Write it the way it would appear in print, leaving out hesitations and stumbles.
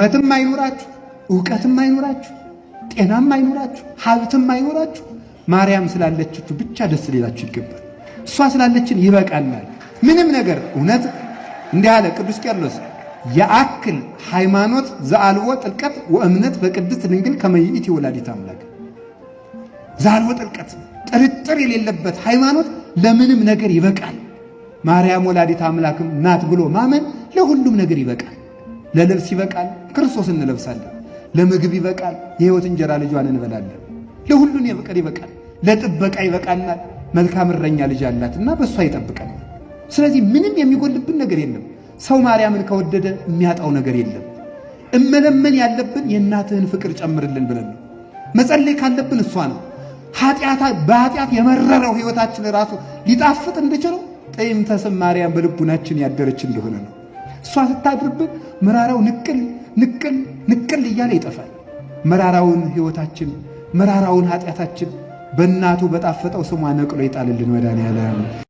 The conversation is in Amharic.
እውቀትም አይኖራችሁ እውቀትም አይኖራችሁ ጤናም አይኖራችሁ ሀብትም አይኖራችሁ ማርያም ስላለችችሁ ብቻ ደስ ሊላችሁ ይገባል። እሷ ስላለችን ይበቃናል። ምንም ነገር እውነት እንዲህ አለ ቅዱስ ቄርሎስ የአክል ሃይማኖት ዘአልቦ ጥልቀት ወእምነት በቅድስት ድንግል ከመይእቲ ወላዲተ አምላክ። ዘአልቦ ጥልቀት ጥርጥር የሌለበት ሃይማኖት ለምንም ነገር ይበቃል። ማርያም ወላዲተ አምላክም ናት ብሎ ማመን ለሁሉም ነገር ይበቃል። ለልብስ ይበቃል፣ ክርስቶስን እንለብሳለን። ለምግብ ይበቃል፣ የሕይወት እንጀራ ልጇን እንበላለን። ለሁሉን ይበቃል። ለጥበቃ ይበቃናል። መልካም እረኛ ልጅ አላትና በእሷ ይጠብቀናል። ስለዚህ ምንም የሚጎልብን ነገር የለም። ሰው ማርያምን ከወደደ የሚያጣው ነገር የለም። እመለመን ያለብን የእናትህን ፍቅር ጨምርልን ብለን ነው። መጸለይ ካለብን እሷ ነው። በኃጢአት የመረረው ሕይወታችን ራሱ ሊጣፍጥ እንድችለው ጥይምተ ስም ማርያም በልቡናችን ያደረች እንደሆነ ነው። እሷ ስታድርብን መራራው ንቅል እያለ ይጠፋል። መራራውን ሕይወታችን መራራውን ኃጢአታችን በእናቱ በጣፈጠው ስሟ ነቅሎ ይጣልልን መድኃኒዓለም።